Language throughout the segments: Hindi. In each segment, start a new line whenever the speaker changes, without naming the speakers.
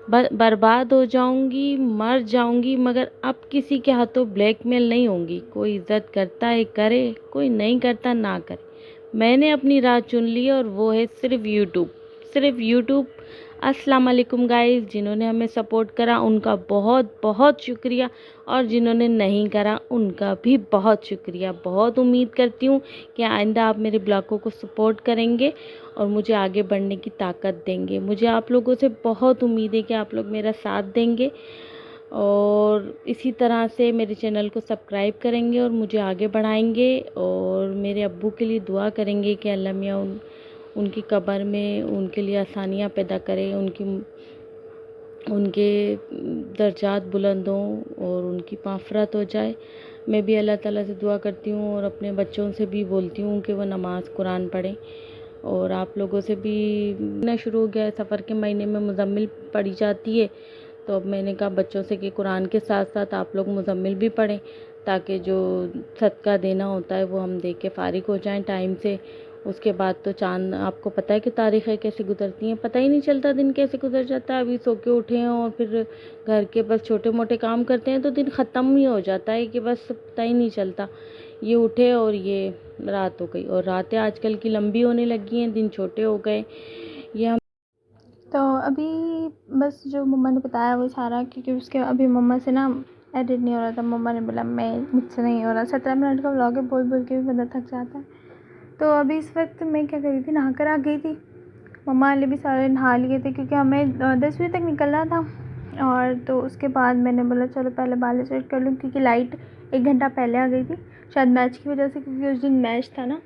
बर्बाद हो जाऊंगी, मर जाऊंगी, मगर अब किसी के हाथों ब्लैकमेल नहीं होंगी। कोई इज्जत करता है करे, कोई नहीं करता ना करे। मैंने अपनी राह चुन ली और वो है सिर्फ यूट्यूब, सिर्फ यूट्यूब। अस्सलाम वालेकुम गाइस, जिन्होंने हमें सपोर्ट करा उनका बहुत बहुत शुक्रिया, और जिन्होंने नहीं करा उनका भी बहुत शुक्रिया। बहुत उम्मीद करती हूँ कि आइंदा आप मेरे ब्लॉगों को सपोर्ट करेंगे और मुझे आगे बढ़ने की ताकत देंगे। मुझे आप लोगों से बहुत उम्मीद है कि आप लोग मेरा साथ देंगे और इसी तरह से मेरे चैनल को सब्सक्राइब करेंगे और मुझे आगे बढ़ाएंगे। और मेरे अब्बू के लिए दुआ करेंगे कि अल्लाह मियाँ उनकी कब्र में उनके लिए आसानियाँ पैदा करे, उनके दर्जात बुलंद हों और उनकी माफ़रत हो जाए। मैं भी अल्लाह ताला से दुआ करती हूँ और अपने बच्चों से भी बोलती हूँ कि वो नमाज़ कुरान पढ़ें। और आप लोगों से भी ना शुरू हो गया है, सफ़र के महीने में मुज़म्मिल पढ़ी जाती है, तो अब मैंने कहा बच्चों से कि कुरान के साथ साथ आप लोग मुज़म्मिल भी पढ़ें, ताकि जो सदका देना होता है वो हम दे के फ़ारिग हो जाएं टाइम से। उसके बाद तो चाँद, आपको पता है कि तारीख़ें कैसे गुज़रती हैं, पता ही नहीं चलता दिन कैसे गुज़र जाता है। अभी सो के उठे हैं और फिर घर के बस छोटे मोटे काम करते हैं तो दिन ख़त्म ही हो जाता है कि बस पता ही नहीं चलता। ये उठे और ये रात हो गई, और रातें आजकल की लंबी होने लगी हैं, दिन छोटे हो गए। ये हम
तो अभी बस जो मम्मा ने बताया वो सारा, क्योंकि उसके अभी मम्मा से ना एडिट नहीं हो रहा था। मम्मा ने बोला मुझसे नहीं हो रहा। 17 मिनट का व्लॉग है, बोल बोल के भी बंदा थक जाता है। तो अभी इस वक्त मैं क्या कर रही थी, नहा कर आ गई थी। मम्मा वाले भी सारे नहा लिए थे क्योंकि हमें 10 बजे तक निकलना था। और तो उसके बाद मैंने बोला चलो पहले बाल स्ट्रेट कर लूँ, क्योंकि लाइट 1 घंटा पहले आ गई थी, शायद मैच की वजह से, क्योंकि उस दिन मैच था ना,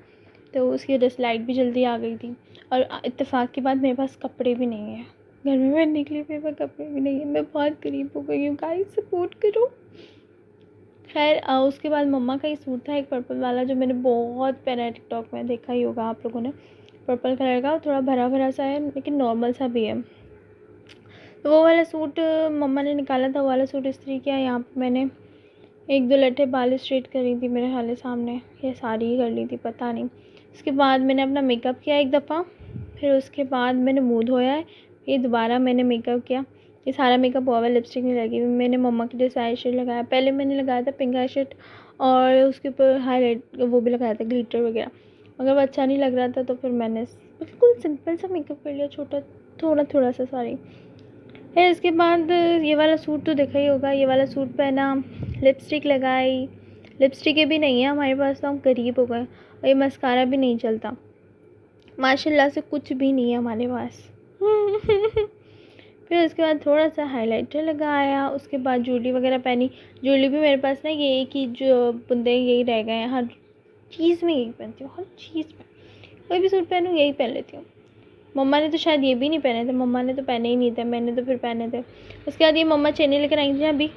तो उसकी वजह से लाइट भी जल्दी आ गई थी। और इत्तेफाक की बात, मेरे पास कपड़े भी नहीं है घर में पहनने के लिए, मेरे पास कपड़े भी नहीं है। मैं बहुत गरीब हो गई हूँ, गाइस सपोर्ट करो। खैर उसके बाद मम्मा का ही सूट था, एक पर्पल वाला, जो मैंने बहुत पहना है, टिकटॉक में देखा ही होगा आप लोगों ने। पर्पल कलर का, थोड़ा भरा भरा सा है लेकिन नॉर्मल सा भी है। तो वो वाला सूट मम्मा ने निकाला था, वो वाला सूट इस्त्री किया। यहाँ पर मैंने 1-2 लट्ठे बाल स्ट्रेट करी थी मेरे हाले सामने, या सारी ही कर ली थी पता नहीं। उसके बाद मैंने अपना मेकअप किया एक दफ़ा, फिर उसके बाद मैंने मुँह धोया है, फिर दोबारा मैंने मेकअप किया। ये सारा मेकअप हुआ हुआ, लिपस्टिक नहीं लगी हुई। मैंने मम्मा के जैसा आई शेड लगाया, पहले मैंने लगाया था पिंक आई शेड, और उसके ऊपर हाईलाइट वो भी लगाया था, ग्लिटर वगैरह, मगर वो अच्छा नहीं लग रहा था, तो फिर मैंने बिल्कुल सिंपल सा मेकअप कर लिया, छोटा थोड़ा थोड़ा सा सॉरी। फिर इसके बाद ये वाला सूट तो देखा ही होगा, ये वाला सूट पहना, लिपस्टिक लगाई। लिपस्टिक भी नहीं है हमारे पास, तो हम गरीब हो गए, और ये मस्कारा भी नहीं चलता माशाल्लाह से, कुछ भी नहीं है हमारे पास। फिर उसके बाद थोड़ा सा हाइलाइटर लगाया, उसके बाद ज्वेलरी वगैरह पहनी। ज्वेलरी भी मेरे पास ना ये एक ही जो बुंदे यही रह गए हैं, हर चीज़ में यही पहनती हूँ, हर चीज़ में कोई भी सूट पहनूँ यही पहन लेती हूँ। मम्मा ने तो शायद ये भी नहीं पहने थे, मम्मा ने तो पहने ही नहीं थे, मैंने तो फिर पहने थे। उसके बाद ये मम्मा चेन्नई लेकर आई थी अभी।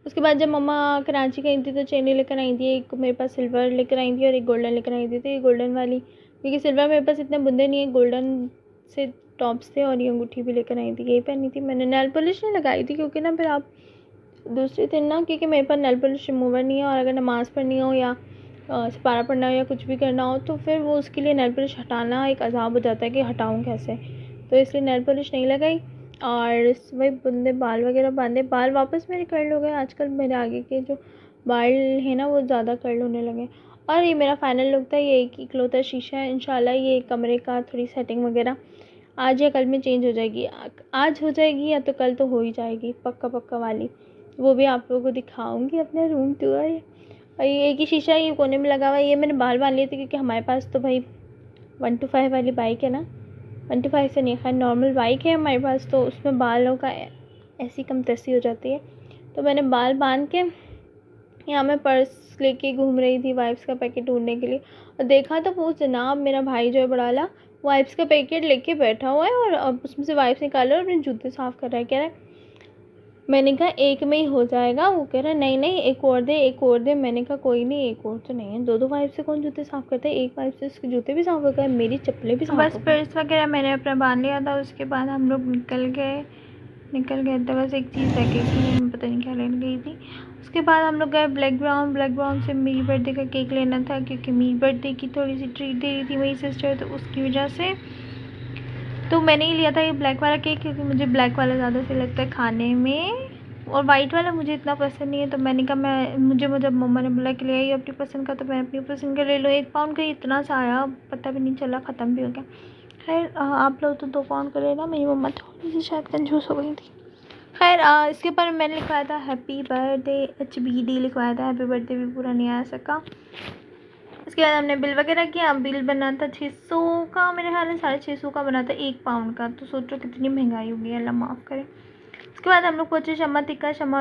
उसके बाद जब मम्मा कराची गई थी तो चेन्नई लेकर आई थी, एक मेरे पास सिल्वर लेकर आई थी और एक गोल्डन लेकर आई थी। तो ये गोल्डन वाली, क्योंकि सिल्वर मेरे पास इतने बुंदे नहीं है, गोल्डन से टॉप्स थे, और ये अंगूठी भी लेकर आई थी, यही पहनी थी मैंने। नेल पॉलिश नहीं लगाई थी क्योंकि ना फिर आप दूसरे दिन ना, क्योंकि मेरे पास नेल पॉलिश रिमूवर नहीं है, और अगर नमाज़ पढ़नी हो या सिपारा पढ़ना हो या कुछ भी करना हो, तो फिर वो उसके लिए नेल पॉलिश हटाना एक अज़ाब हो जाता है कि हटाऊँ कैसे, तो इसलिए नेल पॉलिश नहीं लगाई। और वही बुंदे बाल वगैरह बांधे, बाल वापस मेरे कर्ल हो गए। आजकल मेरे आगे के जो बाल है ना वो ज़्यादा कर्ल होने लगे। और ये मेरा फाइनल लुक था, ये एक इकलौता शीशा है। इंशाल्लाह ये कमरे का थोड़ी सेटिंग वगैरह आज या कल में चेंज हो जाएगी, आज हो जाएगी या तो कल तो हो ही जाएगी, पक्का पक्का वाली। वो भी आप लोगों को दिखाऊंगी अपने रूम टूर। और ये एक ही शीशा ये कोने में लगा हुआ है, ये मैंने बाल बांध लिए थे क्योंकि हमारे पास तो भाई 125 वाली बाइक है ना, 125 से नहीं, खैर नॉर्मल बाइक है हमारे पास, तो उसमें बालों का ऐसी कम तैसी हो जाती है। तो मैंने बाल बांध के यहाँ मैं पर्स लेके घूम रही थी वाइप्स का पैकेट ढूंढने के लिए, और देखा तो वो जनाब मेरा भाई जो है बड़ा वाला, वाइप्स का पैकेट लेके बैठा हुआ है और अब उसमें से वाइप्स निकाल रहा है और अपने जूते साफ़ कर रहा है। कह रहा है, मैंने कहा एक में ही हो जाएगा, वो कह रहा है नहीं नहीं एक और दे एक और दे। मैंने कहा कोई नहीं, एक और तो नहीं है, दो दो वाइप से कौन जूते साफ़ करता है, एक वाइप से उसके जूते भी साफ़ हो गए, मेरी चप्पलें भी साफ़ हो गई। बस पर्स वगैरह मैंने अपना बांध लिया था। उसके बाद हम लोग निकल गए तो बस एक चीज़ रह गई थी, मैं पता नहीं क्या लेने गई थी। उसके बाद हम लोग गए ब्लैक ब्राउन से मेरी बर्थडे का केक लेना था, क्योंकि मेरी बर्थडे की थोड़ी सी ट्रीट दे रही थी मेरी सिस्टर, तो उसकी वजह से तो मैंने ही लिया था ये ब्लैक वाला केक, क्योंकि मुझे ब्लैक वाला ज़्यादा सही लगता है खाने में, और वाइट वाला मुझे इतना पसंद नहीं है। तो मैंने कहा मुझे जब मम्मा ने बोला कि ले आई अपनी पसंद का, तो मैं अपनी पसंद का ले लो। 1 पाउंड का इतना सा आया, पता भी नहीं चला, ख़त्म भी हो गया। खैर आप लोग तो 2 पाउंड का लेना, मेरी मम्मा थोड़ी सी शायद कंजूस हो गई थी। खैर इसके ऊपर मैंने लिखवाया था हैप्पी बर्थडे HBD लिखवाया था, हैप्पी बर्थडे भी पूरा नहीं आ सका। इसके बाद हमने बिल वगैरह किया। बिल बना था 600 का, मेरे ख्याल में 650 का बना था 1 पाउंड का। तो सोचो कितनी महंगाई होगी, अल्लाह माफ़ करे। उसके बाद हम लोग पहुँचे शम्मा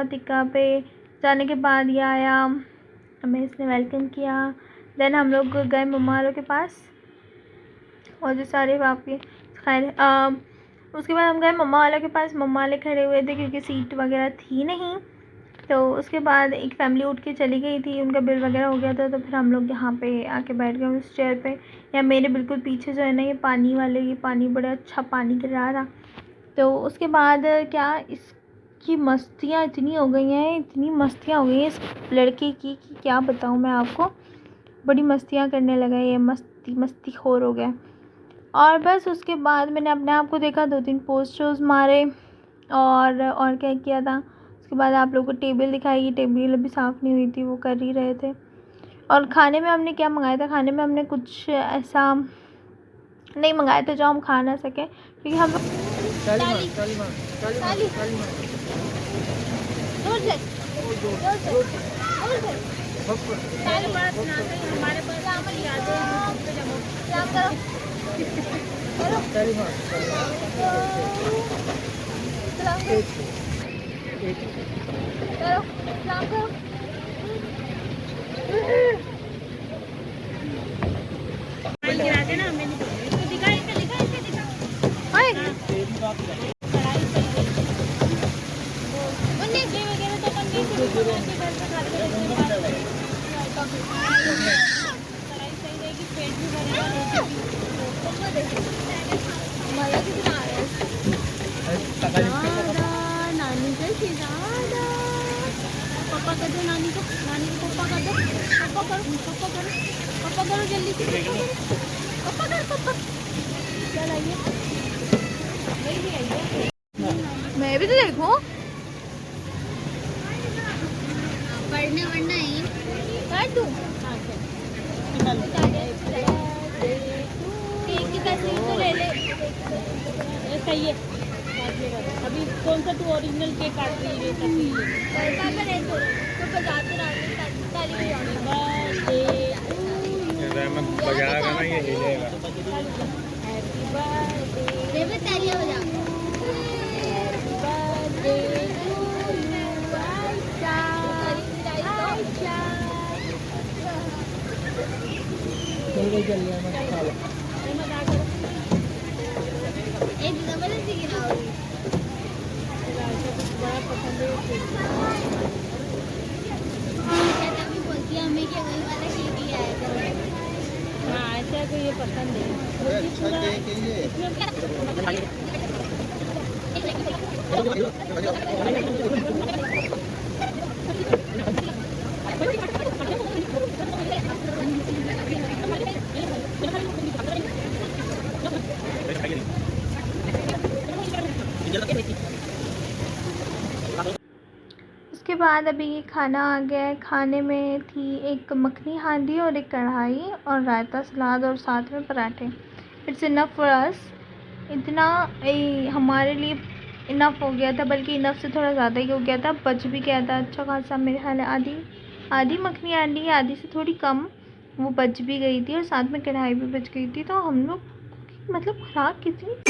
टिक्का पे जाने के बाद ये आया, हमें इसने वेलकम किया। देन हम लोग गए मम्मा वालों के पास, और जो सारे आपके खैर उसके बाद हम गए मम्मा वालों के पास। मम्मा वाले खड़े हुए थे क्योंकि सीट वगैरह थी नहीं। तो उसके बाद एक फैमिली उठ के चली गई थी, उनका बिल वगैरह हो गया था। तो फिर हम लोग यहाँ पे आके बैठ गए उस चेयर पे। या मेरे बिल्कुल पीछे जो है ना ये पानी वाले, ये पानी बड़ा अच्छा पानी गिर रहा था। तो उसके बाद क्या, इसकी मस्तियाँ इतनी हो गई हैं, इतनी मस्तियाँ हो गई हैं इस लड़के की कि क्या बताऊँ मैं आपको। बड़ी मस्तियाँ करने लगा, ये मस्ती खोर हो गया। और बस उसके बाद मैंने अपने आप को देखा, 2-3 पोस्ट शोज़ मारे, और क्या किया था। उसके बाद आप लोगों को टेबल दिखाई, टेबल अभी साफ़ नहीं हुई थी, वो कर ही रहे थे। और खाने में हमने क्या मंगाया था, खाने में हमने कुछ ऐसा नहीं मंगाया था जो हम खा ना सकें, क्योंकि हम नानी का खिलाना, पापा कर दो नानी को, नानी को पापा कर दो, पापा करो, पापा करो, पापा करो जल्दी से, पापा करो, पापा चल आइए, नहीं आइए, मैं भी तो देखूं पढ़ने वढ़ना ही कर दूं। केक के पैसे तो ले ले, सही है। अभी कौन सा तू ओरिजिनल केक काट रही है? पैसा करे तो बजाते रहने ताली बजाने
बजाएगा ना, ये हिलेगा।
हैप्पी बर्थडे में तालियां बजा, happy birthday to you Ayesha, Ayesha चल गया मैं खा लो। एक जबरदस्ती गिराओगी, बड़ा पसंद है भी बोलती है हमें कि वही वाला केक ही आया करो। हाँ ऐसा को ये पसंद उसके बाद अभी ये खाना आ गया है। खाने में थी एक मखनी हांडी और एक कढ़ाई और रायता, सलाद और साथ में पराठे। इट्स इनफ फॉर अस, इतना हमारे लिए इनफ हो गया था, बल्कि इनफ से थोड़ा ज़्यादा ही हो गया था, बच भी गया था अच्छा खासा। मेरे ख्याल है आधी मखनी हांडी, आधी से थोड़ी कम वो बच भी गई थी, और साथ में कढ़ाई भी बच गई थी। तो हम लोग मतलब खुराक कितनी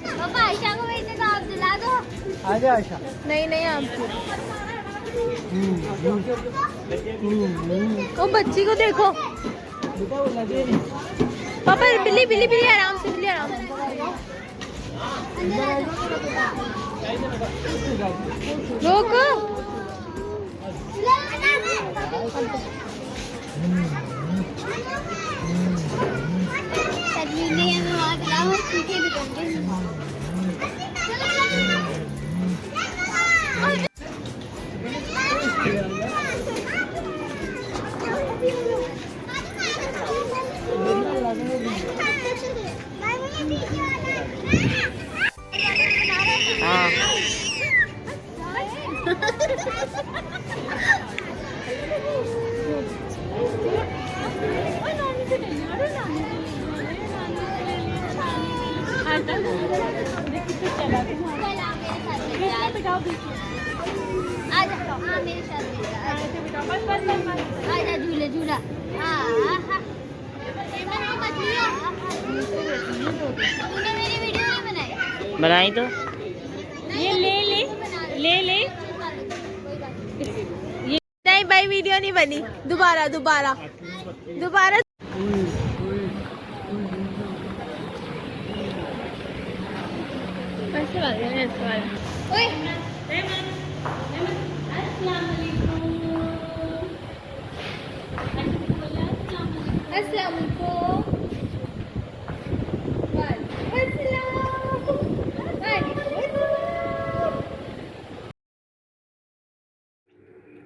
पापा आयशा को भेजने का आप दिला दो।
आजा आयशा।
नहीं नहीं आप ओ बच्ची को देखो पापा। बिल्ली बिल्ली बिल्ली आराम से, बिल्ली आराम से। रोक।
आजा झूले झूला। तूने मेरी वीडियो नहीं बनाई?
बनाई तो
ये ले ले ले ले। नहीं भाई वीडियो नहीं बनी। दोबारा दोबारा दोबारा। ऐसे वाले ऐसे वाले।
ओए अस्सलाम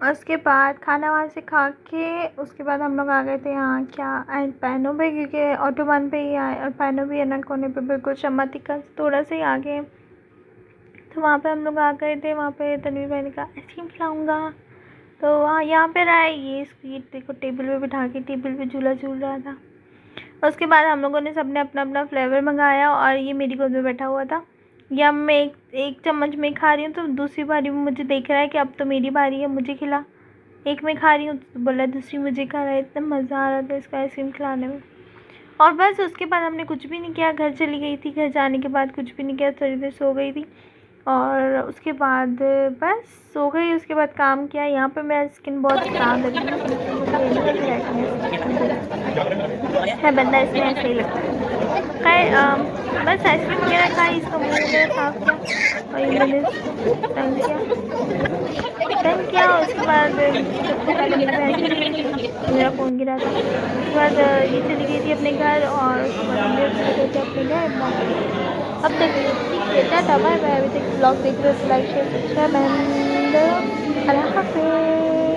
उसके बाद खाना वहाँ से खा के उसके बाद हम लोग आ गए थे यहाँ क्या पैनो पे, क्योंकि ऑटोबान पे ही आए और पैनो भी है ना कोने पे बिल्कुल शमाती का थोड़ा सा ही आगे। तो वहाँ पे हम लोग आ गए थे। वहाँ पे तनवीर भाई ने कहा आइसक्रीम खिलाऊँगा, तो वहाँ यहाँ पे रहा है ये स्वीट। देखो टेबल पे बिठा के टेबल पे झूला झूल रहा था। उसके बाद हम लोगों ने सबने अपना अपना फ्लेवर मंगाया और ये मेरी गोद में बैठा हुआ था। या मैं एक चम्मच में खा रही हूँ तो दूसरी बारी में मुझे देख रहा है कि अब तो मेरी बारी है, मुझे खिला। एक में खा रही हूँ तो बोला दूसरी मुझे खा रहा है। इतना मज़ा आ रहा था इसका आइसक्रीम खिलाने में। और बस उसके बाद हमने कुछ भी नहीं किया, घर चली गई थी। घर जाने के बाद कुछ भी नहीं किया, थोड़ी देर सो गई थी और उसके बाद बस सो गई। उसके बाद काम किया। यहाँ पे मेरा स्किन बहुत ख़राब लग रही है बंदा, इसमें ऐसे ही लगता है। खैर बस आइसक्रीम वगैरह खाई, इसका मुँह वगैरह साफ किया और ये मैंने टंग किया। उसके बाद मेरा फ़ोन गिरा था। उसके बाद ये चली गई थी अपने घर और उसके बाद हम लोग चले गए थे अपने घर। अब तक टाटा बाय बाय। अभी तक ब्लॉग देख रहे हो तो लाइक शेयर सब्सक्राइब एंड अल्लाह हाफ़िज़।